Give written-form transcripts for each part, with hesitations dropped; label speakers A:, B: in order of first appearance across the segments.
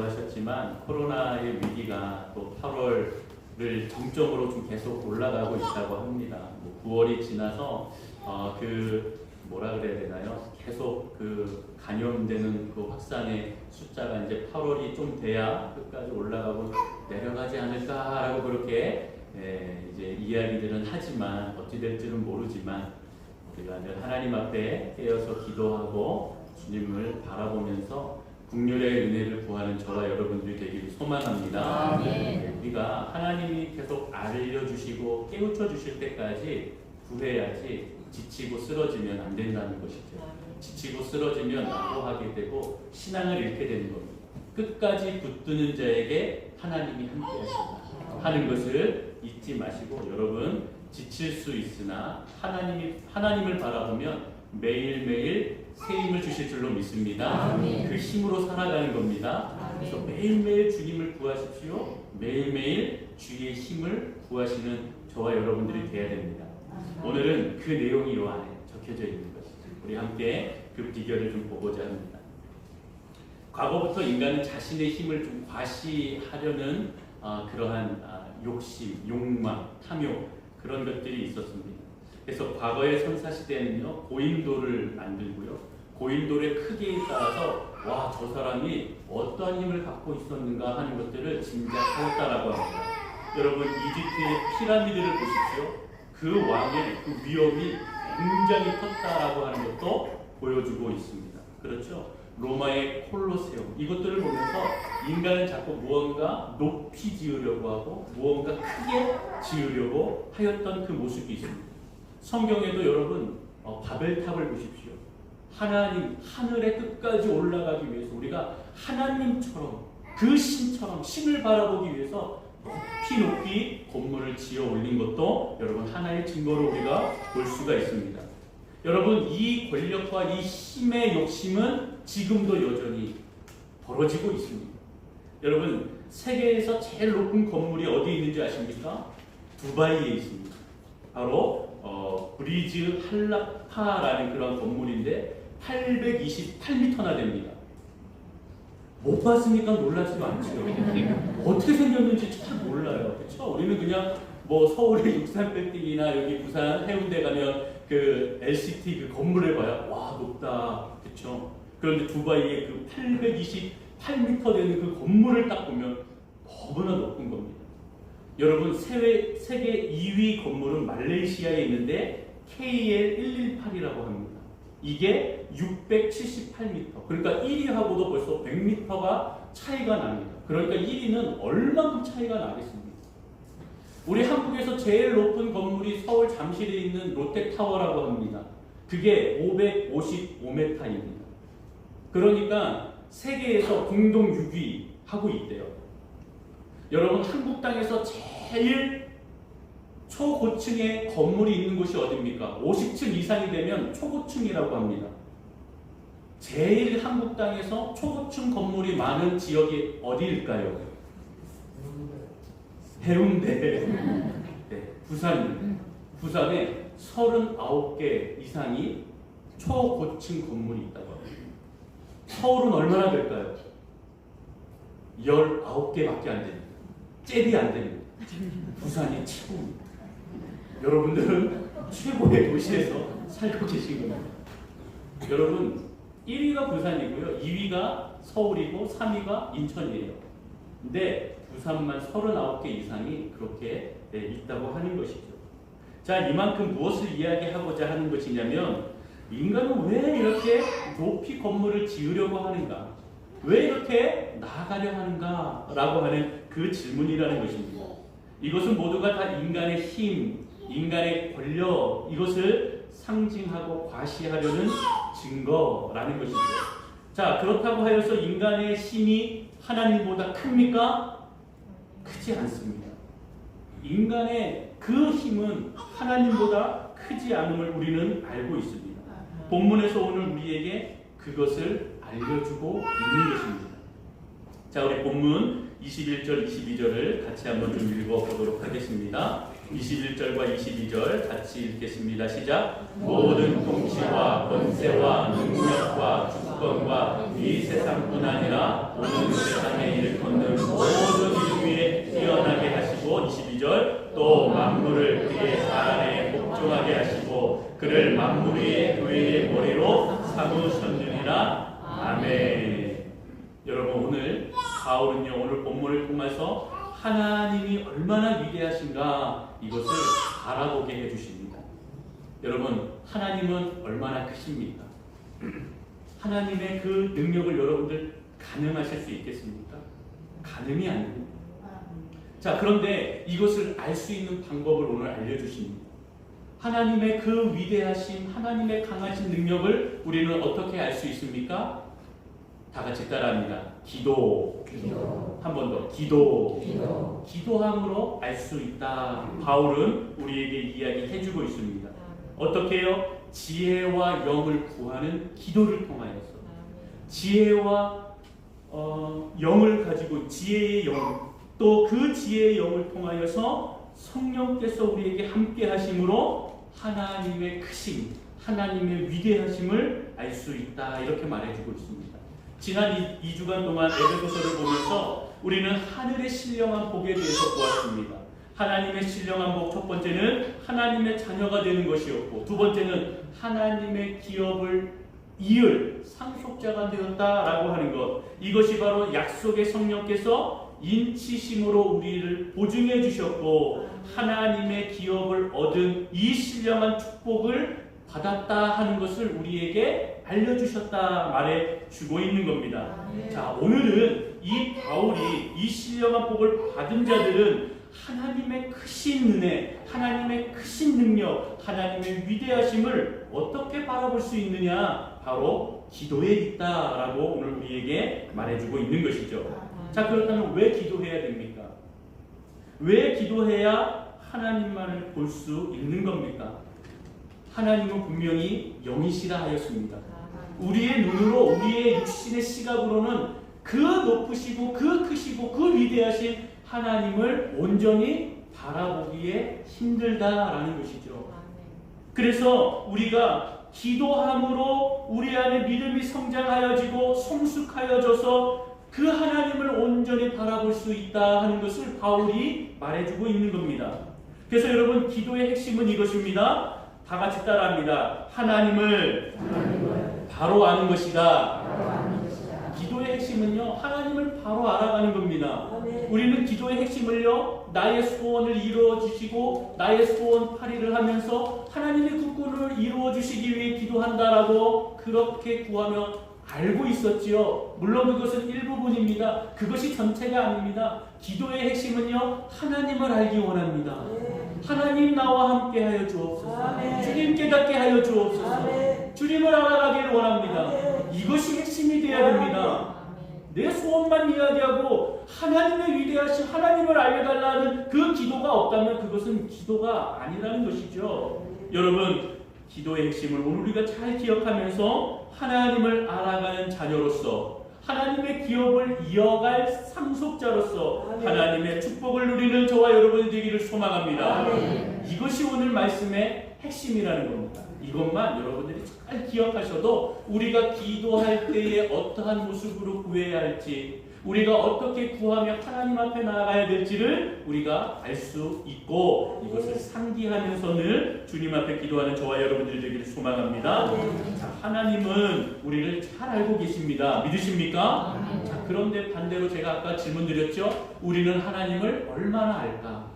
A: 전에도 하셨지만 코로나의 위기가 또 8월을 정점으로 좀 계속 올라가고 있다고 합니다. 9월이 지나서 뭐라 그래야 되나요? 계속 그 감염되는 그 확산의 숫자가 이제 8월이 좀 돼야 끝까지 올라가고 내려가지 않을까라고 그렇게 이제 이야기들은 하지만 어찌 될지는 모르지만 우리가 늘 하나님 앞에 깨어서 기도하고 주님을 바라보면서 국률의 은혜를 구하는 저와 여러분들이 되기를 소망합니다. 우리가 하나님이 계속 알려주시고 깨우쳐 주실 때까지 구해야지 지치고 쓰러지면 안 된다는 것이죠. 지치고 쓰러지면 낙오하게 되고 신앙을 잃게 되는 겁니다. 끝까지 붙드는 자에게 하나님이 함께 하신다 하는 것을 잊지 마시고 여러분 지칠 수 있으나 하나님을 바라보면 매일매일 새 힘을 주실 줄로 믿습니다. 그 힘으로 살아가는 겁니다. 그래서 매일매일 주님을 구하십시오. 매일매일 주의 힘을 구하시는 저와 여러분들이 되어야 됩니다. 오늘은 그 내용이 이 안에 적혀져 있는 것이죠. 우리 함께 그 비결을 좀 보고자 합니다. 과거부터 인간은 자신의 힘을 좀 과시하려는 그러한 욕심, 욕망, 탐욕 그런 것들이 있었습니다. 그래서 과거의 선사시대에는요 고인돌을 만들고요 고인돌의 크기에 따라서 와, 저 사람이 어떠한 힘을 갖고 있었는가 하는 것들을 짐작하였다라고 합니다. 여러분 이집트의 피라미드를 보십시오. 그 왕의 그 위엄이 굉장히 컸다라고 하는 것도 보여주고 있습니다. 그렇죠? 로마의 콜로세움 이것들을 보면서 인간은 자꾸 무언가 높이 지으려고 하고 무언가 크게 지으려고 하였던 그 모습이 있습니다. 성경에도 여러분 바벨탑을 보십시오. 하나님 하늘의 끝까지 올라가기 위해서 우리가 하나님처럼 그 신처럼 신을 바라보기 위해서 높이 건물을 지어 올린 것도 여러분 하나의 증거로 우리가 볼 수가 있습니다. 여러분 이 권력과 이 힘의 욕심은 지금도 여전히 벌어지고 있습니다. 여러분 세계에서 제일 높은 건물이 어디에 있는지 아십니까? 두바이에 있습니다. 바로 브리즈 할라파라는 그런 건물인데 828m나 됩니다. 못 봤으니까 놀라지도 않죠. 어떻게 생겼는지 잘 몰라요. 그렇죠? 우리는 그냥 뭐 서울의 63빌딩이나 여기 부산 해운대 가면 그 LCT 그 건물을 봐야 와 높다. 그렇죠? 그런데 두바이의 그 828m 되는 그 건물을 딱 보면 너무나 높은 겁니다. 여러분 세계 2위 건물은 말레이시아에 있는데 KL118이라고 합니다. 이게 678m. 그러니까 1위하고도 벌써 100m가 차이가 납니다. 그러니까 1위는 얼마큼 차이가 나겠습니까? 우리 한국에서 제일 높은 건물이 서울 잠실에 있는 롯데타워라고 합니다. 그게 555m입니다. 그러니까 세계에서 공동 6위 하고 있대요. 여러분 한국 땅에서 제일 초고층의 건물이 있는 곳이 어디입니까? 50층 이상이 되면 초고층이라고 합니다. 제일 한국 땅에서 초고층 건물이 많은 지역이 어디일까요? 해운대. 네, 부산에 39개 이상이 초고층 건물이 있다고 합니다. 서울은 얼마나 될까요? 19개밖에 안 됩니다. 잽이 안 됩니다. 부산이 최고입니다. 여러분들은 최고의 도시에서 살고 계신 겁니다. 여러분 1위가 부산이고요. 2위가 서울이고 3위가 인천이에요. 근데 부산만 39개 이상이 그렇게 있다고 하는 것이죠. 자, 이만큼 무엇을 이야기하고자 하는 것이냐면 인간은 왜 이렇게 높이 건물을 지으려고 하는가? 왜 이렇게 나아가려 하는가? 라고 하는 그 질문이라는 것입니다. 이것은 모두가 다 인간의 힘, 인간의 권력 이것을 상징하고 과시하려는 증거라는 것이죠. 자, 그렇다고 하여서 인간의 힘이 하나님보다 큽니까? 크지 않습니다. 인간의 그 힘은 하나님보다 크지 않음을 우리는 알고 있습니다. 본문에서 오늘 우리에게 그것을 알려주고 있는 것입니다. 자, 우리 본문 21절, 22절을 같이 한번 좀 읽어보도록 하겠습니다. 21절과 22절 같이 읽겠습니다. 시작. 모든 통치와 권세와 능력과 주권과 이 세상뿐 아니라 온 세상에 일컫는 모든 이름 위에 뛰어나게 하시고 22절 또 만물을 그의 발 아래에 복종하게 하시고 그를 만물 위에 교회의 머리로 삼으셨느니라. 아멘. 여러분, 오늘 바울은요, 오늘 본문을 통해서 하나님이 얼마나 위대하신가 이것을 알아보게 해주십니다. 여러분, 하나님은 얼마나 크십니까? 하나님의 그 능력을 여러분들 가늠하실 수 있겠습니까? 가늠이 아닙니다. 자, 그런데 이것을 알 수 있는 방법을 오늘 알려주십니다. 하나님의 그 위대하신, 하나님의 강하신 능력을 우리는 어떻게 알 수 있습니까? 다 같이 따라합니다. 기도. 한 번 더. 기도함으로 알 수 있다. 바울은 우리에게 이야기해주고 있습니다. 어떻게 해요? 지혜와 영을 구하는 기도를 통하여서. 지혜와 영을 가지고 지혜의 영, 또 그 지혜의 영을 통하여서 성령께서 우리에게 함께 하심으로 하나님의 크심, 하나님의 위대하심을 알 수 있다. 이렇게 말해주고 있습니다. 지난 2주간 동안 에베소서를 보면서 우리는 하늘의 신령한 복에 대해서 보았습니다. 하나님의 신령한 복, 첫 번째는 하나님의 자녀가 되는 것이었고, 두 번째는 하나님의 기업을 이을 상속자가 되었다라고 하는 것. 이것이 바로 약속의 성령께서 인치심으로 우리를 보증해 주셨고, 하나님의 기업을 얻은 이 신령한 축복을 받았다 하는 것을 우리에게 알려주셨다 말해주고 있는 겁니다. 자, 오늘은 이 바울이 이 신령한 복을 받은 자들은 하나님의 크신 은혜, 하나님의 크신 능력, 하나님의 위대하심을 어떻게 바라볼 수 있느냐? 바로 기도에 있다라고 오늘 우리에게 말해주고 있는 것이죠. 자, 그렇다면 왜 기도해야 됩니까? 왜 기도해야 하나님만을 볼 수 있는 겁니까? 하나님은 분명히 영이시라 하였습니다. 우리의 눈으로, 우리의 육신의 시각으로는 그 높으시고 그 크시고 그 위대하신 하나님을 온전히 바라보기에 힘들다라는 것이죠. 그래서 우리가 기도함으로 우리 안에 믿음이 성장하여지고 성숙하여져서 그 하나님을 온전히 바라볼 수 있다 하는 것을 바울이 말해주고 있는 겁니다. 그래서 여러분, 기도의 핵심은 이것입니다. 다 같이 따라합니다. 하나님을 바로 아는 것이다. 기도의 핵심은요, 하나님을 바로 알아가는 겁니다. 우리는 기도의 핵심을요, 나의 소원을 이루어 주시고 나의 소원 파리를 하면서 하나님의 국군을 이루어 주시기 위해 기도한다라고 그렇게 구하며 알고 있었지요. 물론 그것은 일부분입니다. 그것이 전체가 아닙니다. 기도의 핵심은요, 하나님을 알기 원합니다. 하나님 나와 함께 하여 주옵소서. 주님 깨닫게 하여 주옵소서. 주님을 알아가기를 원합니다. 이것이 핵심이 되어야 됩니다. 내 소원만 이야기하고 하나님의 위대하신 하나님을 알려달라는 그 기도가 없다면 그것은 기도가 아니라는 것이죠. 여러분, 기도의 핵심을 오늘 우리가 잘 기억하면서 하나님을 알아가는 자녀로서, 하나님의 기업을 이어갈 상속자로서 하나님의 축복을 누리는 저와 여러분이 되기를 소망합니다. 이것이 오늘 말씀의 핵심이라는 겁니다. 이것만 여러분들이 잘 기억하셔도 우리가 기도할 때에 어떠한 모습으로 구해야 할지, 우리가 어떻게 구하며 하나님 앞에 나아가야 될지를 우리가 알 수 있고, 이것을 상기하면서 늘 주님 앞에 기도하는 저와 여러분들이 되기를 소망합니다. 자, 하나님은 우리를 잘 알고 계십니다. 믿으십니까? 자, 그런데 반대로 제가 아까 질문 드렸죠. 우리는 하나님을 얼마나 알까?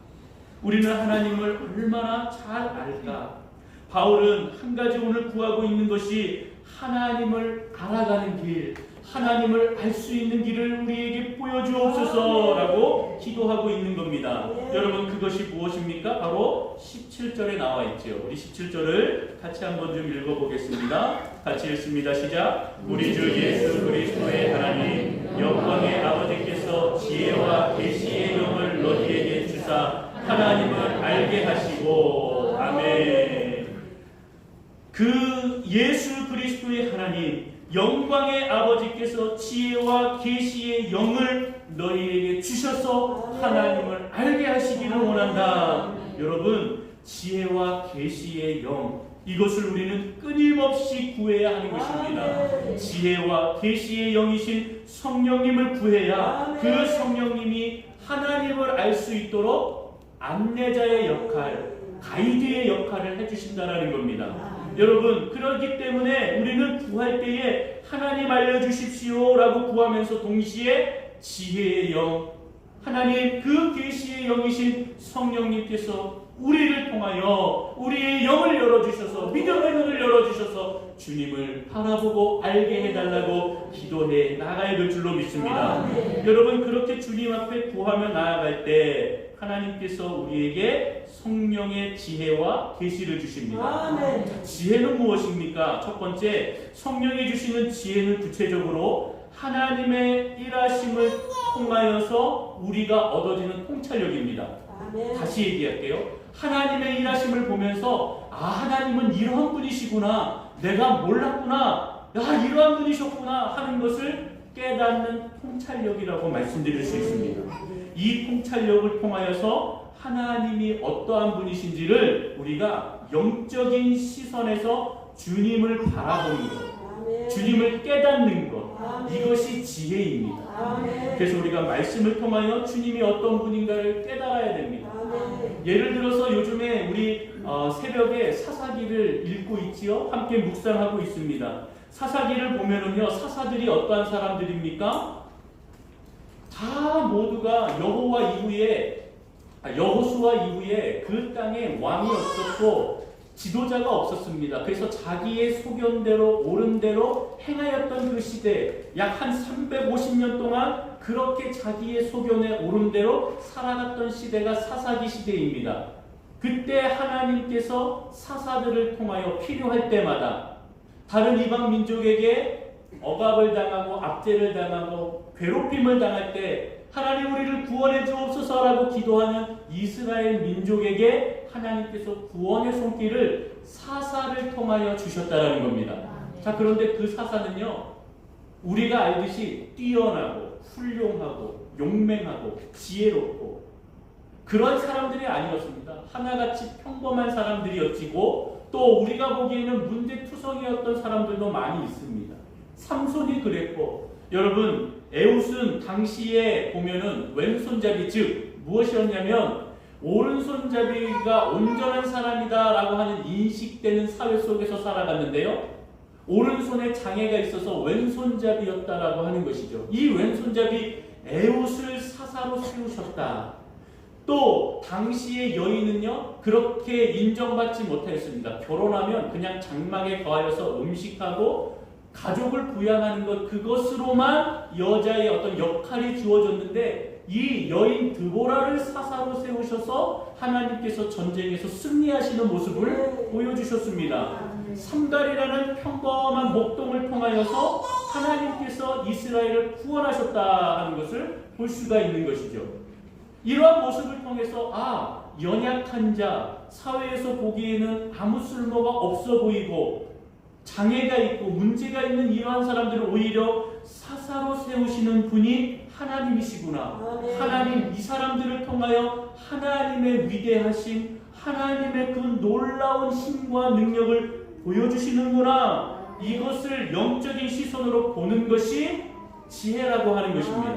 A: 우리는 하나님을 얼마나 잘 알까? 바울은 한 가지 오늘 구하고 있는 것이 하나님을 알아가는 길, 하나님을 알 수 있는 길을 우리에게 보여주옵소서라고 기도하고 있는 겁니다. 여러분, 그것이 무엇입니까? 바로 17절에 나와 있죠. 우리 17절을 같이 한번 좀 읽어보겠습니다. 같이 읽습니다. 시작. 우리 주 예수 그리스도의 하나님, 영광의 아버지께서 지혜와 계시의 영을 너희에게 주사 하나님을 알게 하시고. 아멘. 그 예수 그리스도의 하나님, 영광의 아버지께서 지혜와 계시의 영을 너희에게 주셔서 하나님을 알게 하시기를 원한다. 여러분, 지혜와 계시의 영, 이것을 우리는 끊임없이 구해야 하는 것입니다. 지혜와 계시의 영이신 성령님을 구해야 그 성령님이 하나님을 알 수 있도록 안내자의 역할, 가이드의 역할을 해주신다는 겁니다. 여러분, 그렇기 때문에 우리는 구할 때에 하나님 알려주십시오 라고 구하면서 동시에 지혜의 영, 하나님 그 계시의 영이신 성령님께서 우리를 통하여 우리의 영을 열어주셔서 믿음의 눈을 열어주셔서 주님을 바라보고 알게 해달라고 기도해 나가야 될 줄로 믿습니다. 여러분, 그렇게 주님 앞에 구하며 나아갈 때 하나님께서 우리에게 성령의 지혜와 계시를 주십니다. 자, 지혜는 무엇입니까? 첫 번째, 성령이 주시는 지혜는 구체적으로 하나님의 일하심을 통하여서 우리가 얻어지는 통찰력입니다. 다시 얘기할게요. 하나님의 일하심을 보면서 하나님은 이러한 분이시구나, 내가 몰랐구나, 이러한 분이셨구나 하는 것을 깨닫는 통찰력이라고 말씀드릴 수 있습니다. 이 통찰력을 통하여서 하나님이 어떠한 분이신지를 우리가 영적인 시선에서 주님을 바라보는 것, 주님을 깨닫는 것, 이것이 지혜입니다. 그래서 우리가 말씀을 통하여 주님이 어떤 분인가를 깨달아야 됩니다. 예를 들어서 요즘에 우리 새벽에 사사기를 읽고 있지요. 함께 묵상하고 있습니다. 사사기를 보면은요, 사사들이 어떠한 사람들입니까? 다 모두가 여호수아 이후에 그 땅에 왕이 없었고 지도자가 없었습니다. 그래서 자기의 소견대로 옳은 대로 행하였던 그 시대, 약 한 350년 동안 그렇게 자기의 소견에 옳은 대로 살아갔던 시대가 사사기 시대입니다. 그때 하나님께서 사사들을 통하여 필요할 때마다 다른 이방 민족에게 억압을 당하고 압제를 당하고 괴롭힘을 당할 때 하나님 우리를 구원해 주옵소서라고 기도하는 이스라엘 민족에게 하나님께서 구원의 손길을 사사를 통하여 주셨다라는 겁니다. 자, 그런데 그 사사는요, 우리가 알듯이 뛰어나고 훌륭하고 용맹하고 지혜롭고 그런 사람들이 아니었습니다. 하나같이 평범한 사람들이었지고 또 우리가 보기에는 문제투성이었던 사람들도 많이 있습니다. 삼손이 그랬고, 여러분, 에웃은 당시에 보면은 왼손잡이, 즉 무엇이었냐면 오른손잡이가 온전한 사람이다라고 하는 인식되는 사회 속에서 살아갔는데요, 오른손에 장애가 있어서 왼손잡이였다라고 하는 것이죠. 이 왼손잡이 에웃을 사사로 세우셨다. 또 당시의 여인은요, 그렇게 인정받지 못하였습니다. 결혼하면 그냥 장막에 거하여서 음식하고 가족을 부양하는 것, 그것으로만 여자의 어떤 역할이 주어졌는데, 이 여인 드보라를 사사로 세우셔서 하나님께서 전쟁에서 승리하시는 모습을 보여주셨습니다. 삼갈이라는 평범한 목동을 통하여서 하나님께서 이스라엘을 구원하셨다 하는 것을 볼 수가 있는 것이죠. 이러한 모습을 통해서 연약한 자, 사회에서 보기에는 아무 쓸모가 없어 보이고 장애가 있고 문제가 있는 이러한 사람들을 오히려 사사로 세우시는 분이 하나님이시구나. 하나님, 이 사람들을 통하여 하나님의 위대하심, 하나님의 그 놀라운 힘과 능력을 보여주시는구나. 이것을 영적인 시선으로 보는 것이 지혜라고 하는 것입니다.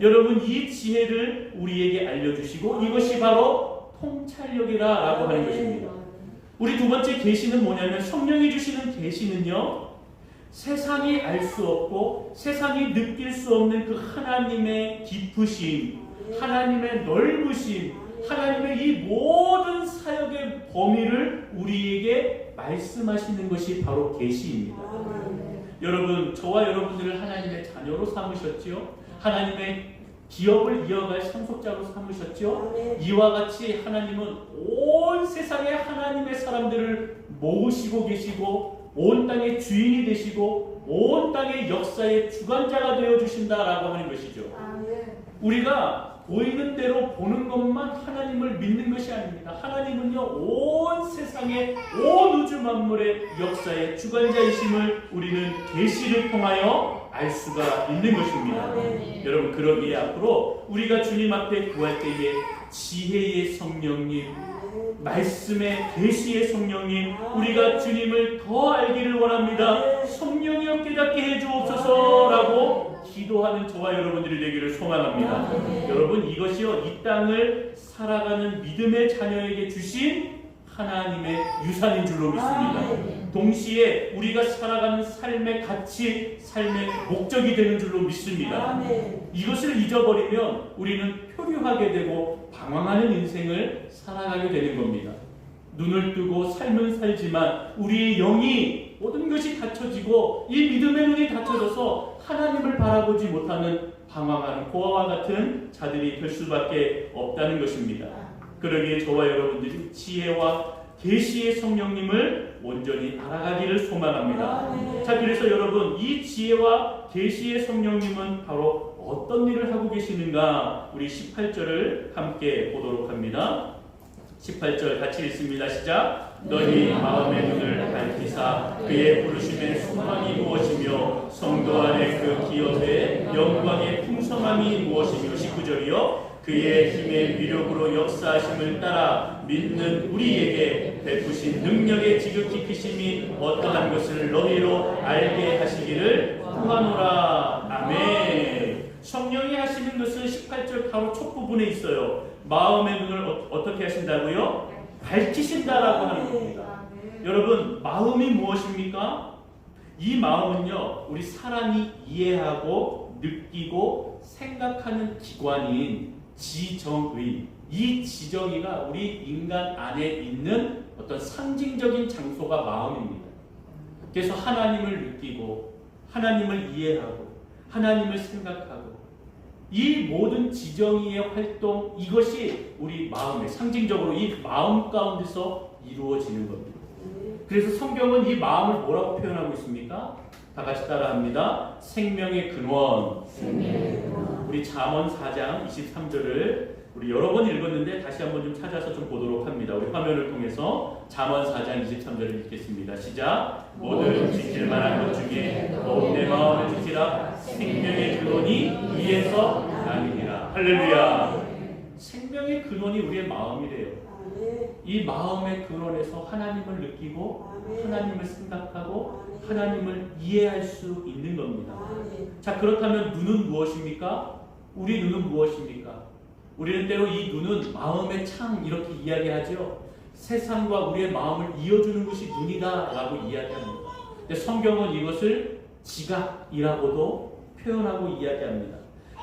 A: 여러분, 이 지혜를 우리에게 알려주시고 이것이 바로 통찰력이라고 하는 것입니다. 우리 두 번째 계시는 뭐냐면, 성령이 주시는 계시는요, 세상이 알 수 없고 세상이 느낄 수 없는 그 하나님의 깊으심, 하나님의 넓으심, 하나님의 이 모든 사역의 범위를 우리에게 말씀하시는 것이 바로 계시입니다. 여러분, 저와 여러분들을 하나님의 자녀로 삼으셨지요. 하나님의 기업을 이어갈 상속자로 삼으셨죠. 이와 같이 하나님은 온 세상에 하나님의 사람들을 모으시고 계시고 온 땅의 주인이 되시고 온 땅의 역사의 주관자가 되어주신다라고 하는 것이죠. 우리가 보이는 대로 보는 것만 하나님을 믿는 것이 아닙니다. 하나님은요, 온 세상의 온 우주 만물의 역사의 주관자이심을 우리는 계시를 통하여 알 수가 있는 것입니다. 여러분, 그러기에 앞으로 우리가 주님 앞에 구할 때에 지혜의 성령님, 말씀의 계시의 성령님, 우리가 주님을 더 알기를 원합니다. 성령이여 깨닫게 깨닫게 해주옵소서라고 기도하는 저와 여러분들이 되기를 소망합니다. 여러분, 이것이요, 이 땅을 살아가는 믿음의 자녀에게 주신 하나님의 유산인 줄로 믿습니다. 동시에 우리가 살아가는 삶의 가치, 삶의 목적이 되는 줄로 믿습니다. 이것을 잊어버리면 우리는 표류하게 되고 방황하는 인생을 살아가게 되는 겁니다. 눈을 뜨고 삶은 살지만 우리의 영이 모든 것이 닫혀지고 이 믿음의 눈이 닫혀져서 하나님을 바라보지 못하는 방황하는 고아와 같은 자들이 될 수밖에 없다는 것입니다. 그러기에 저와 여러분들이 지혜와 계시의 성령님을 온전히 알아가기를 소망합니다. 자, 그래서 여러분, 이 지혜와 계시의 성령님은 바로 어떤 일을 하고 계시는가? 우리 18절을 함께 보도록 합니다. 18절 같이 읽습니다. 시작. 너희 마음의 눈을 밝히사 그의 부르심의 소망이 무엇이며 성도 안에 그 기업의 영광의 풍성함이 무엇이며. 19절이요. 그의 힘의 위력으로 역사하심을 따라 믿는 우리에게 베푸신 능력의 지극히 크심이 어떠한 것을 너희로 알게 하시기를 구하노라. 아멘. 성령이 하시는 것은 18절 바로 첫 부분에 있어요. 마음의 눈을 어떻게 하신다고요? 밝히신다라고 하는 겁니다. 여러분, 마음이 무엇입니까? 이 마음은요, 우리 사람이 이해하고 느끼고 생각하는 기관인 지정의, 이 지정의가 우리 인간 안에 있는 어떤 상징적인 장소가 마음입니다. 그래서 하나님을 느끼고 하나님을 이해하고 하나님을 생각하고 이 모든 지정의의 활동, 이것이 우리 마음에 상징적으로 이 마음 가운데서 이루어지는 겁니다. 그래서 성경은 이 마음을 뭐라고 표현하고 있습니까? 다 같이 따라합니다. 생명의 근원. 우리 잠언 4장 23절을 우리 여러 번 읽었는데 다시 한번 좀 찾아서 좀 보도록 합니다. 우리 화면을 통해서 잠언 4장 23절을 읽겠습니다. 시작. 모든 지킬 만한 것 중에 더욱 내 마음을 지키라. 생명의 근원이 위에서 나느니라. 할렐루야. 생명의 근원이 우리의 마음이래요. 이 마음의 근원에서 하나님을 느끼고 하나님을 생각하고 하나님을 이해할 수 있는 겁니다. 자, 그렇다면 눈은 무엇입니까? 우리 눈은 무엇입니까? 우리는 때로 이 눈은 마음의 창 이렇게 이야기하죠. 세상과 우리의 마음을 이어주는 것이 눈이다 라고 이야기합니다. 근데 성경은 이것을 지각이라고도 표현하고 이야기합니다.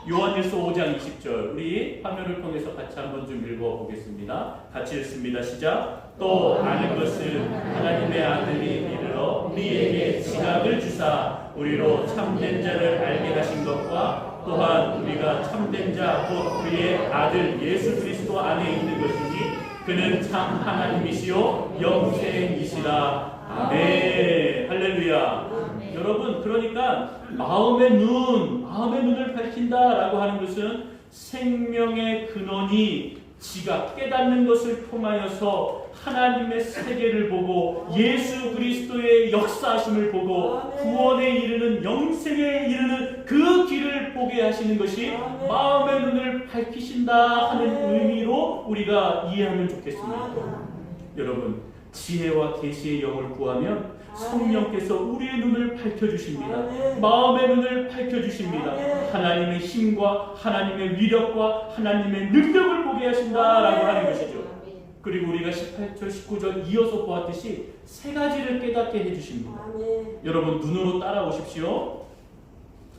A: 요한일서 5장 20절 우리 화면을 통해서 같이 한번 좀 읽어보겠습니다. 같이 읽습니다. 시작. 또 아는 것은 하나님의 아들이 이르러 우리에게 지각을 주사 우리로 참된 자를 알게 하신 것과 또한 우리가 참된 자 곧 그의 아들 예수 그리스도 안에 있는 것이니 그는 참 하나님이시요 영생이시라. 아멘. 할렐루야. 여러분, 그러니까 마음의 눈을 밝힌다라고 하는 것은 생명의 근원이 지각, 깨닫는 것을 통하여서 하나님의 세계를 보고 예수 그리스도의 역사하심을 보고 구원에 이르는 영생에 이르는 그 길을 보게 하시는 것이 마음의 눈을 밝히신다 하는 의미로 우리가 이해하면 좋겠습니다. 여러분, 지혜와 계시의 영을 구하면 성령께서 우리의 눈을 밝혀주십니다. 마음의 눈을 밝혀주십니다. 하나님의 힘과 하나님의 위력과 하나님의 능력을 보게 하신다라고 하는 것이죠. 그리고 우리가 18절, 19절 이어서 보았듯이 세 가지를 깨닫게 해주십니다. 여러분, 눈으로 따라오십시오.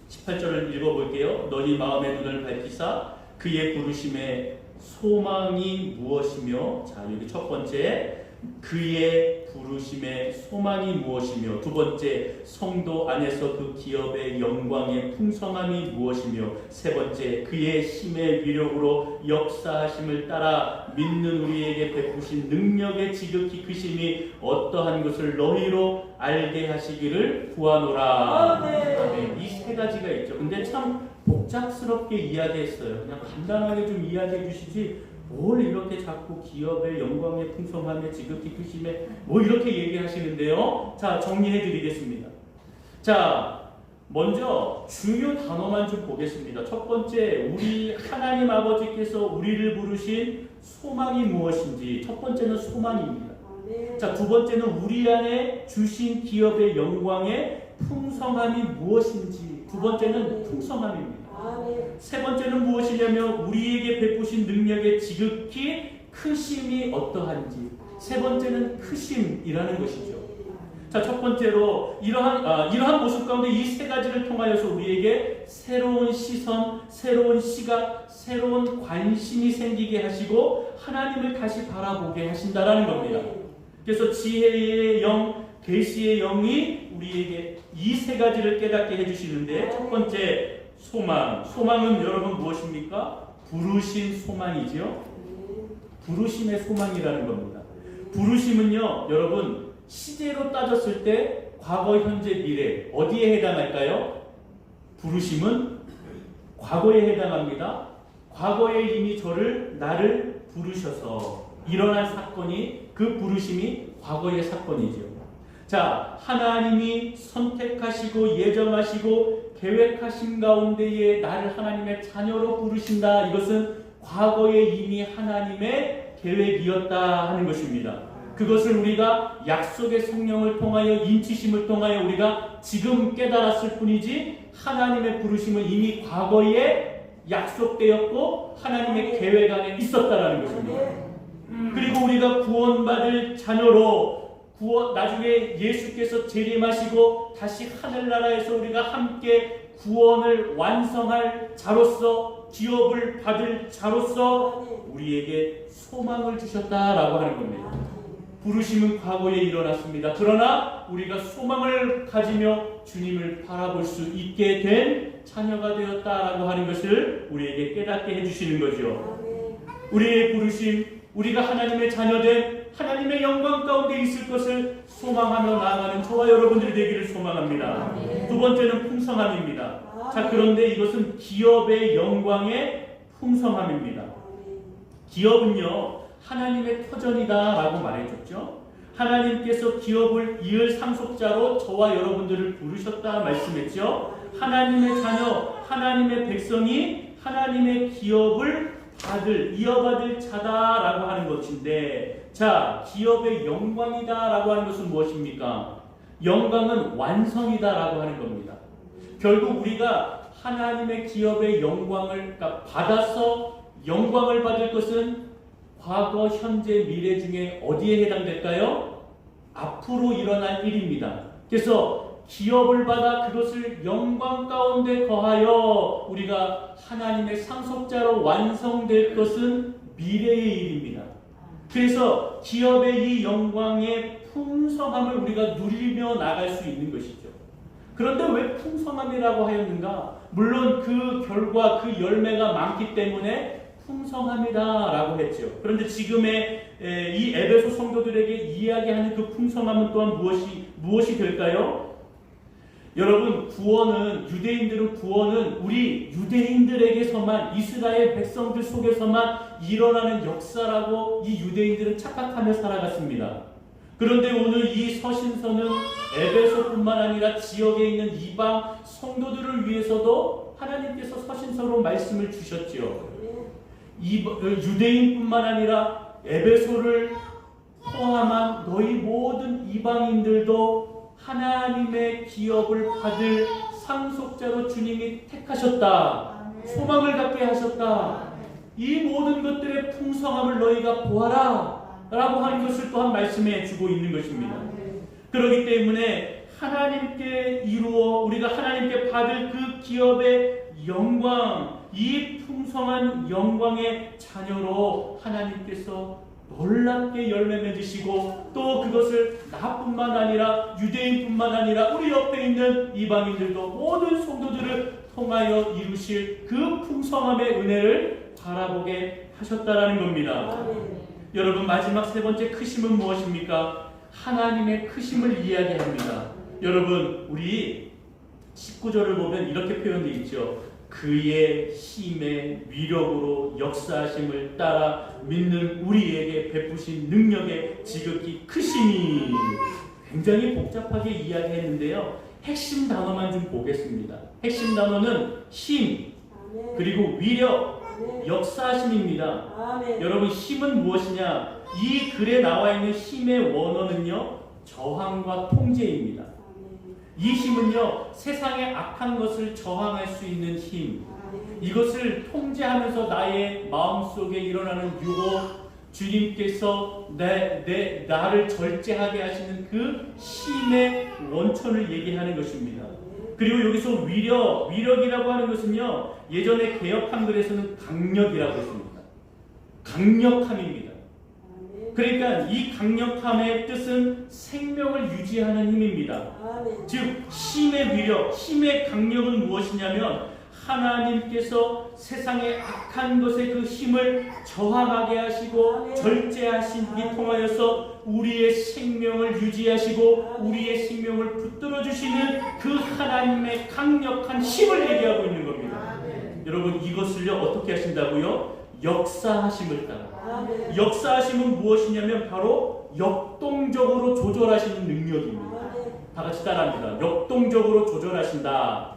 A: 18절을 읽어볼게요. 너희 마음의 눈을 밝히사 그의 부르심의 소망이 무엇이며, 자, 여기 첫 번째 그의 부르심의 소망이 무엇이며, 두 번째 성도 안에서 그 기업의 영광의 풍성함이 무엇이며, 세 번째 그의 힘의 위력으로 역사하심을 따라 믿는 우리에게 베푸신 능력의 지극히 크심이 어떠한 것을 너희로 알게 하시기를 구하노라. 이 세 가지가 있죠. 근데 참 복잡스럽게 이야기했어요. 그냥 간단하게 좀 이야기해 주시지 뭘 이렇게 자꾸 기업의 영광의 풍성함의 지극히 크심에 뭐 이렇게 얘기하시는데요. 자, 정리해 드리겠습니다. 자, 먼저 중요 단어만 좀 보겠습니다. 첫 번째, 우리 하나님 아버지께서 우리를 부르신 소망이 무엇인지, 첫 번째는 소망입니다. 자, 두 번째는 우리 안에 주신 기업의 영광의 풍성함이 무엇인지, 두 번째는 풍성함입니다. 세 번째는 무엇이냐면 우리에게 베푸신 능력의 지극히 크심이 어떠한지, 세 번째는 크심이라는 것이죠. 자, 첫 번째로 이러한 모습 가운데 이 세 가지를 통하여서 우리에게 새로운 시선, 새로운 시각, 새로운 관심이 생기게 하시고 하나님을 다시 바라보게 하신다라는 겁니다. 그래서 지혜의 영, 계시의 영이 우리에게 이 세 가지를 깨닫게 해주시는데, 첫 번째 소망. 소망은 여러분 무엇입니까? 부르신 소망이죠. 부르심의 소망이라는 겁니다. 부르심은요, 여러분 시제로 따졌을 때 과거, 현재, 미래 어디에 해당할까요? 부르심은 과거에 해당합니다. 과거에 이미 나를 부르셔서 일어난 사건이, 그 부르심이 과거의 사건이죠. 자, 하나님이 선택하시고 예정하시고 계획하신 가운데에 나를 하나님의 자녀로 부르신다. 이것은 과거에 이미 하나님의 계획이었다 하는 것입니다. 그것을 우리가 약속의 성령을 통하여, 인치심을 통하여 우리가 지금 깨달았을 뿐이지, 하나님의 부르심은 이미 과거에 약속되었고 하나님의 계획 안에 있었다라는 것입니다. 그리고 우리가 구원받을 자녀로, 나중에 예수께서 재림하시고 다시 하늘나라에서 우리가 함께 구원을 완성할 자로서, 기업을 받을 자로서 우리에게 소망을 주셨다라고 하는 겁니다. 부르심은 과거에 일어났습니다. 그러나 우리가 소망을 가지며 주님을 바라볼 수 있게 된 자녀가 되었다라고 하는 것을 우리에게 깨닫게 해주시는 거죠. 우리의 부르심, 우리가 하나님의 자녀된 하나님의 영광 가운데 있을 것을 소망하며 나아가는 저와 여러분들이 되기를 소망합니다. 두 번째는 풍성함입니다. 자, 그런데 이것은 기업의 영광의 풍성함입니다. 기업은요, 하나님의 터전이다 라고 말해줬죠. 하나님께서 기업을 이을 상속자로 저와 여러분들을 부르셨다 말씀했죠. 하나님의 자녀, 하나님의 백성이 하나님의 기업을 이어받을 자다라고 하는 것인데, 자, 기업의 영광이다라고 하는 것은 무엇입니까? 영광은 완성이다라고 하는 겁니다. 결국 우리가 하나님의 기업의 영광을 받아서 영광을 받을 것은 과거, 현재, 미래 중에 어디에 해당될까요? 앞으로 일어날 일입니다. 그래서 기업을 받아 그것을 영광 가운데 거하여 우리가 하나님의 상속자로 완성될 것은 미래의 일입니다. 그래서 기업의 이 영광의 풍성함을 우리가 누리며 나갈 수 있는 것이죠. 그런데 왜 풍성함이라고 하였는가? 물론 그 결과, 그 열매가 많기 때문에 풍성함이다라고 했죠. 그런데 지금의 이 에베소 성도들에게 이야기하는 그 풍성함은 또한 무엇이 될까요? 여러분, 유대인들은 구원은 우리 유대인들에게서만, 이스라엘 백성들 속에서만 일어나는 역사라고 이 유대인들은 착각하며 살아갔습니다. 그런데 오늘 이 서신서는 에베소뿐만 아니라 지역에 있는 이방 성도들을 위해서도 하나님께서 서신서로 말씀을 주셨지요. 유대인뿐만 아니라 에베소를 포함한 너희 모든 이방인들도 하나님의 기업을 받을 상속자로 주님이 택하셨다. 소망을 갖게 하셨다. 이 모든 것들의 풍성함을 너희가 보아라 라고 하는 것을 또한 말씀해 주고 있는 것입니다. 그렇기 때문에 하나님께 이루어 우리가 하나님께 받을 그 기업의 영광, 이 풍성한 영광의 자녀로 하나님께서 놀랍게 열매 맺으시고, 또 그것을 나뿐만 아니라 유대인뿐만 아니라 우리 옆에 있는 이방인들도 모든 성도들을 통하여 이루실 그 풍성함의 은혜를 바라보게 하셨다라는 겁니다. 여러분, 마지막 세 번째 크심은 무엇입니까? 하나님의 크심을 이야기합니다. 여러분, 우리 19절을 보면 이렇게 표현되어 있죠. 그의 힘의 위력으로 역사하심을 따라 믿는 우리에게 베푸신 능력의 지극히 크심이. 굉장히 복잡하게 이야기했는데요, 핵심 단어만 좀 보겠습니다. 핵심 단어는 힘, 그리고 위력, 역사하심입니다. 여러분, 힘은 무엇이냐? 이 글에 나와 있는 힘의 원어는요, 저항과 통제입니다. 이 힘은요, 세상의 악한 것을 저항할 수 있는 힘, 이것을 통제하면서 나의 마음속에 일어나는 유혹, 주님께서 나를 절제하게 하시는 그 힘의 원천을 얘기하는 것입니다. 그리고 여기서 위력이라고 하는 것은요, 예전에 개역 한글에서는 강력이라고 했습니다. 강력함입니다. 그러니까 이 강력함의 뜻은 생명을 유지하는 힘입니다. 즉 힘의 위력, 힘의 강력은 무엇이냐면 하나님께서 세상의 악한 것의 그 힘을 저항하게 하시고 절제하시기 통하여서 우리의 생명을 유지하시고 우리의 생명을 붙들어 주시는 그 하나님의 강력한 힘을 얘기하고 있는 겁니다. 여러분, 이것을요 어떻게 하신다고요? 역사하심을 따라. 역사하심은 무엇이냐면 바로 역동적으로 조절하시는 능력입니다. 다 같이 따라합니다. 역동적으로 조절하신다.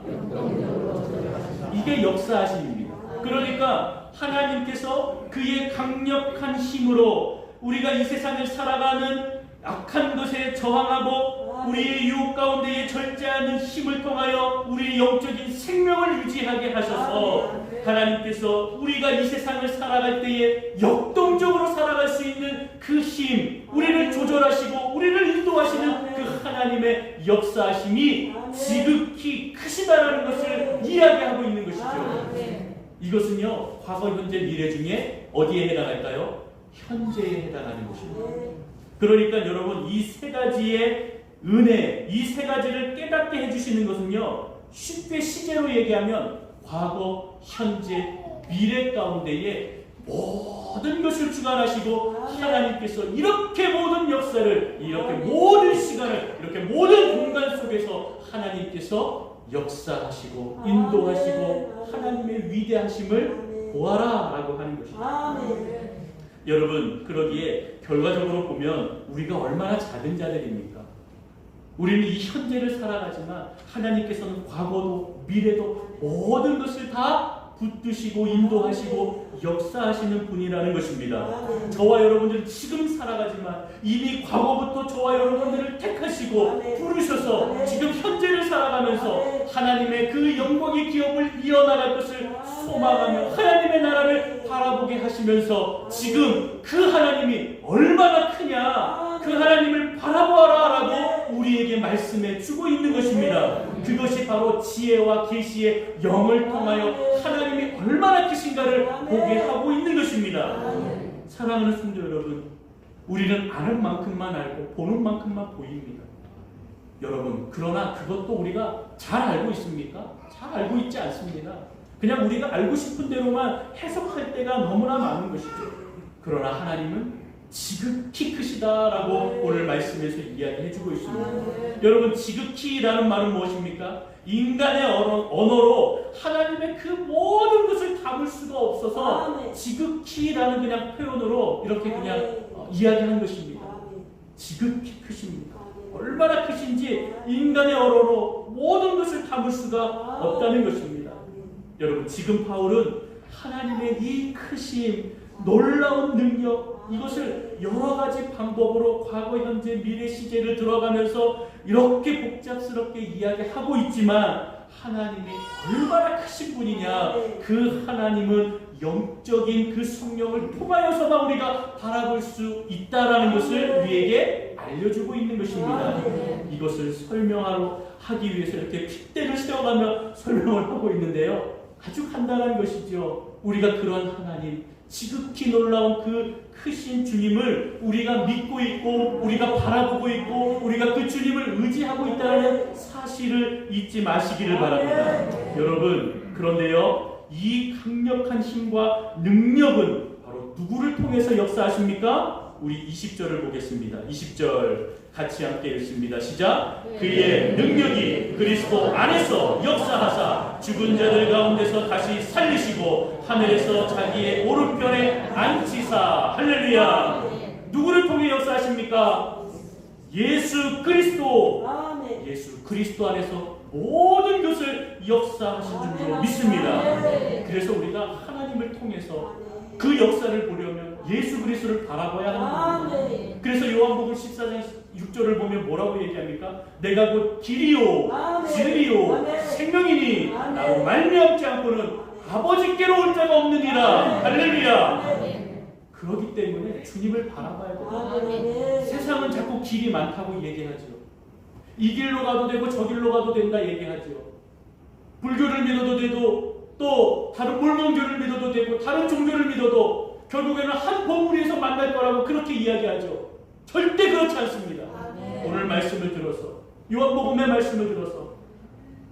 A: 이게 역사하심입니다. 그러니까 하나님께서 그의 강력한 힘으로 우리가 이 세상을 살아가는 악한 것에 저항하고 우리의 유혹 가운데에 절제하는 힘을 통하여 우리의 영적인 생명을 유지하게 하셔서 하나님께서 우리가 이 세상을 살아갈 때에 역동적으로 살아갈 수 있는 그 힘, 우리를 조절하시고 우리를 인도하시는 그 하나님의 역사하심이 지극히 크시다라는 것을 이야기하고 있는 것이죠. 이것은요, 과거, 현재, 미래 중에 어디에 해당할까요? 현재에 해당하는 것입니다. 그러니까 여러분, 이 세 가지의 은혜, 이 세 가지를 깨닫게 해주시는 것은요, 쉽게 시제로 얘기하면 과거, 현재, 미래 가운데에 모든 것을 주관하시고 하나님께서 이렇게 모든 역사를, 이렇게 모든 시간을, 이렇게 모든 공간 속에서 하나님께서 역사하시고 인도하시고 하나님의 위대하심을 보아라 라고 하는 것입니다. 여러분, 그러기에 결과적으로 보면 우리가 얼마나 작은 자들입니까? 우리는 이 현재를 살아가지만 하나님께서는 과거도 미래도 모든 것을 다 붙드시고 인도하시고 역사하시는 분이라는 것입니다. 저와 여러분들은 지금 살아가지만 이미 과거부터 저와 여러분들을 택하시고 부르셔서 지금 현재를 살아가면서 하나님의 그 영광의 기업을 이어나갈 것을 소망하며 하나님의 나라를 바라보게 하시면서 지금 그 하나님이 얼마나 크냐, 그 하나님을 바라보아라 라고 우리에게 말씀해 주고 있는 것입니다. 그것이 바로 지혜와 계시의 영을 통하여 하나님이 얼마나 크신가를 보게 하고 있는 것입니다. 사랑하는 성도 여러분, 우리는 아는 만큼만 알고 보는 만큼만 보입니다. 여러분, 그러나 그것도 우리가 잘 알고 있습니까? 잘 알고 있지 않습니다. 그냥 우리가 알고 싶은 대로만 해석할 때가 너무나 많은 것이죠. 그러나 하나님은 지극히 크시다라고 오늘 말씀에서 이야기해주고 있습니다. 여러분, 지극히라는 말은 무엇입니까? 인간의 언어로 하나님의 그 모든 것을 담을 수가 없어서 지극히라는 그냥 표현으로 이렇게 그냥 이야기하는 것입니다. 지극히 크십니다. 얼마나 크신지 인간의 언어로 모든 것을 담을 수가 없다는 것입니다. 여러분, 지금 바울은 하나님의 이 크심, 놀라운 능력, 이것을 여러 가지 방법으로 과거, 현재, 미래 시제를 들어가면서 이렇게 복잡스럽게 이야기하고 있지만 하나님이 얼마나 크신 분이냐, 그 하나님은 영적인 그 성령을 통하여서만 우리가 바라볼 수 있다라는 것을 우리에게 알려주고 있는 것입니다. 이것을 하기 위해서 이렇게 핏대를 세워가며 설명을 하고 있는데요, 아주 간단한 것이죠. 우리가 그런 하나님, 지극히 놀라운 그 크신 주님을 우리가 믿고 있고 우리가 바라보고 있고 우리가 그 주님을 의지하고 있다는 사실을 잊지 마시기를 바랍니다. 여러분, 그런데요, 이 강력한 힘과 능력은 바로 누구를 통해서 역사하십니까? 우리 20절을 보겠습니다. 20절 같이 함께 읽습니다. 시작. 그의 능력이 그리스도 안에서 역사하사 죽은 자들 가운데서 다시 살리시고 하늘에서 자기의 오른편에 앉히사. 할렐루야. 누구를 통해 역사하십니까? 예수 그리스도. 예수 그리스도 안에서 모든 것을 역사하신 줄로 믿습니다. 그래서 우리가 하나님을 통해서 그 역사를 보려면 예수 그리스도를 바라봐야 하는 겁니다. 그래서 요한복음 14장 6절을 보면 뭐라고 얘기합니까? 내가 곧 길이요
B: 아멘.
A: 진리요
B: 아멘.
A: 생명이니
B: 아멘.
A: 나로 말미암지 않고는 아버지께로 올 자가 없느니라.
B: 아멘.
A: 할렐루야.
B: 아멘.
A: 그렇기 때문에 주님을 바라봐야 돼요.
B: 아멘.
A: 세상은 자꾸 길이 많다고 얘기하죠. 이 길로 가도 되고 저 길로 가도 된다 얘기하죠. 불교를 믿어도 되고 또 다른 몰몬교를 믿어도 되고 다른 종교를 믿어도 결국에는 한 봉우리에서 만날 거라고 그렇게 이야기하죠. 절대 그렇지 않습니다.
B: 아멘.
A: 오늘 말씀을 들어서 요한복음의 말씀을 들어서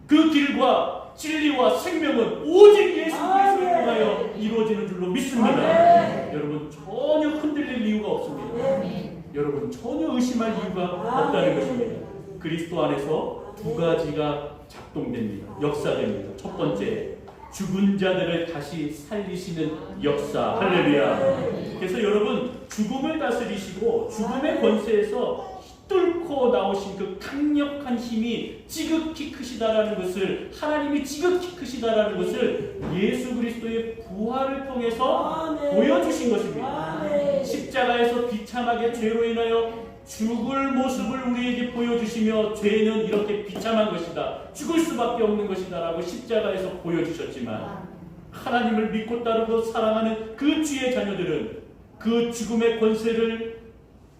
A: 그 길과 진리와 생명은 오직 예수 그리스도를 통하여 이루어지는 줄로 믿습니다.
B: 아멘.
A: 여러분 전혀 흔들릴 이유가 없습니다.
B: 아멘.
A: 여러분 전혀 의심할 이유가 없다는 것입니다. 그리스도 안에서 두 가지가 작동됩니다. 역사됩니다. 첫 번째, 죽은 자들을 다시 살리시는 역사. 할렐루야. 그래서 여러분 죽음을 다스리시고 죽음의 권세에서 뚫고 나오신 그 강력한 힘이 지극히 크시다라는 것을, 하나님이 지극히 크시다라는 것을 예수 그리스도의 부활을 통해서 보여주신 것입니다. 십자가에서 비참하게 죄로 인하여 죽을 모습을 우리에게 보여주시며 죄는 이렇게 비참한 것이다, 죽을 수밖에 없는 것이다 라고 십자가에서 보여주셨지만 하나님을 믿고 따르고 사랑하는 그 주의 자녀들은 그 죽음의 권세를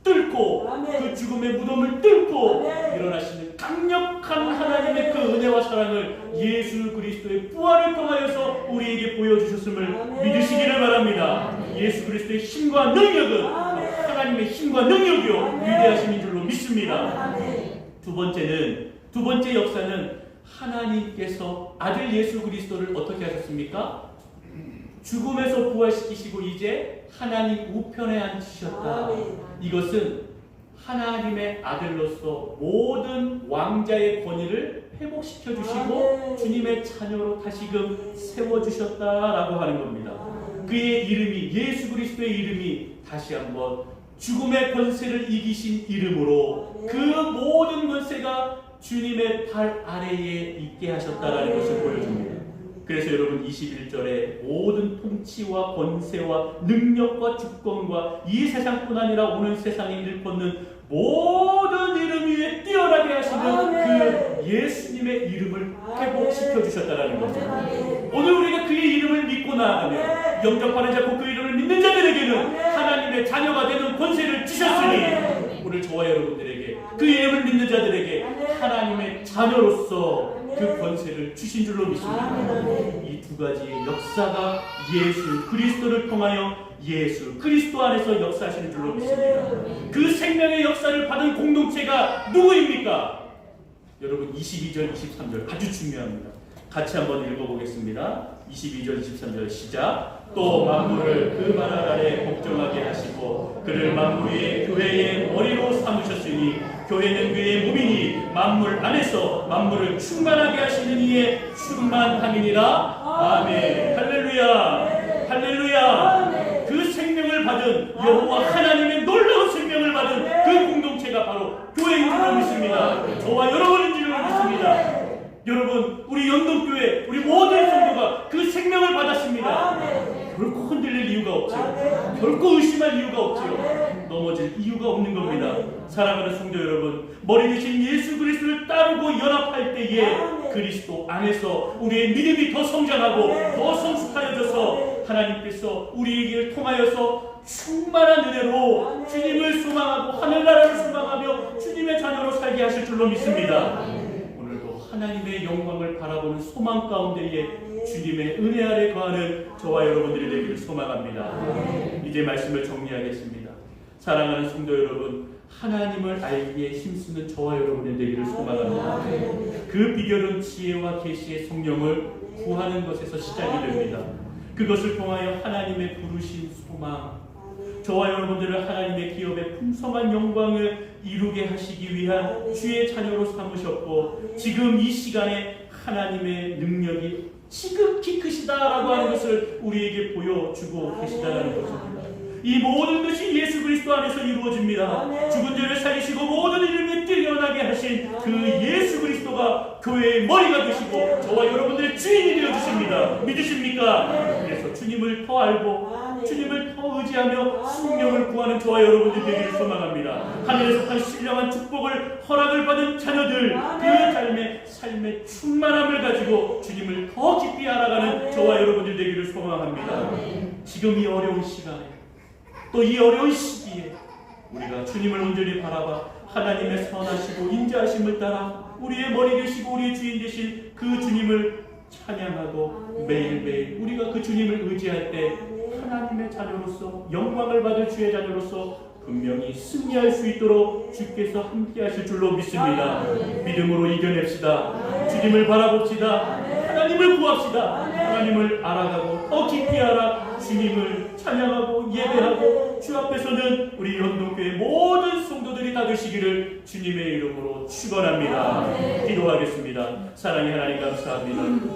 A: 뚫고 그 죽음의 무덤을 뚫고 일어나시는 강력한 하나님의 그 은혜와 사랑을 예수 그리스도의 부활을 통하여서 우리에게 보여주셨음을 믿으시기를 바랍니다. 예수 그리스도의 힘과 능력은 하나님의 힘과 능력이요 위대하심인 줄로 믿습니다. 두 번째 역사는 하나님께서 아들 예수 그리스도를 어떻게 하셨습니까? 죽음에서 부활시키시고 이제 하나님 우편에 앉히셨다. 이것은 하나님의 아들로서 모든 왕자의 권위를 회복시켜 주시고 주님의 자녀로 다시금 세워주셨다라고 하는 겁니다. 그의 이름이, 예수 그리스도의 이름이 다시 한번 죽음의 권세를 이기신 이름으로 그 모든 권세가 주님의 팔 아래에 있게 하셨다라는 것을 보여줍니다. 그래서 여러분 21절에 모든 통치와 권세와 능력과 주권과 이 세상뿐 아니라 오는 세상에 일컫는 모든 이름 위에 뛰어나게 하시는 그 예수님의 이름을 회복시켜 주셨다는 거죠. 오늘 우리가 그의 이름을 믿고 나아가면 영접하는 자고 그 이름을 믿는 자들에게는 하나님의 자녀가 되는 권세를 주셨으니 오늘 저와 여러분들에게 그 이름을 믿는 자들에게 하나님의 자녀로서 그 권세를 주신 줄로 믿습니다. 이 두 가지의 역사가 예수 그리스도를 통하여 예수 그리스도 안에서 역사하시는 줄로 믿습니다. 그 생명의 역사를 받은 공동체가 누구입니까? 여러분 22절 23절 아주 중요합니다. 같이 한번 읽어보겠습니다. 22절 23절 시작. 또 만물을 그 발 아래 복종하게 하시고 그를 만물 위에 교회의 머리로 삼으셨으니 교회는 그의 몸이니 만물 안에서 만물을 충만하게 하시는 이의 충만함이니라. 아멘. 할렐루야. 할렐루야. 그 생명을 받은 여호와 하나님의 놀라운 생명을 받은 그 공동체가 바로 교회인 줄로 믿습니다. 저와 여러분인 줄로 믿습니다. 여러분 우리 연동교회 우리 모든 성도가 그 생명을 받았습니다. 결코 흔들릴 이유가 없지요. 결코 의심할 이유가 없지요. 넘어질 이유가 없는 겁니다. 사랑하는 성도 여러분, 머리 대신 예수 그리스도를 따르고 연합할 때에 그리스도 안에서 우리의 믿음이 더 성장하고 더 성숙하여져서 하나님께서 우리에게 통하여서 충만한 은혜로 주님을 소망하고 하늘나라를 소망하며 주님의 자녀로 살게 하실 줄로 믿습니다. 오늘도 하나님의 영광을 바라보는 소망 가운데에 주님의 은혜 아래 거하는 저와 여러분들이 되기를 소망합니다. 이제 말씀을 정리하겠습니다. 사랑하는 성도 여러분, 하나님을 알기에 힘쓰는 저와 여러분들이 되기를 소망합니다. 그 비결은 지혜와 계시의 성령을 구하는 것에서 시작이 됩니다. 그것을 통하여 하나님의 부르신 소망, 저와 여러분들을 하나님의 기업의 풍성한 영광을 이루게 하시기 위한 주의 자녀로 삼으셨고 지금 이 시간에 하나님의 능력이 지극히 크시다라고 하는 것을 우리에게 보여주고 계시다는 것입니다. 이 모든 것이 예수 그리스도 안에서 이루어집니다. 죽은 자를 살리시고 모든 이름이 뛰어나게 하신 그 예수 그리스도가 교회의 머리가 되시고 저와 여러분들의 주인이 되어주십니다. 믿으십니까? 그래서 주님을 더 알고 주님을 더 의지하며 생명을 구하는 저와 여러분들 되기를 소망합니다. 하늘에서 한 신령한 축복을 허락을 받은 자녀들, 그 삶의 충만함을 가지고 주님을 더 깊이 알아가는 저와 여러분들 되기를 소망합니다. 지금 이 어려운 시간에 또 이 어려운 시기에 우리가 주님을 온전히 바라봐 하나님의 선하시고 인자하심을 따라 우리의 머리 되시고 우리의 주인 되신 그 주님을 찬양하고 매일매일 우리가 그 주님을 의지할 때 하나님의 자녀로서 영광을 받을 주의 자녀로서 분명히 승리할 수 있도록 주께서 함께 하실 줄로 믿습니다. 믿음으로 이겨냅시다. 주님을 바라봅시다. 하나님을 구합시다. 하나님을 알아가고 더 깊이 알아 주님을 찬양하고 예배하고 주 앞에서는 우리 연동교회 모든 성도들이 다 되시기를 주님의 이름으로 축원합니다. 기도하겠습니다. 사랑의 하나님 감사합니다.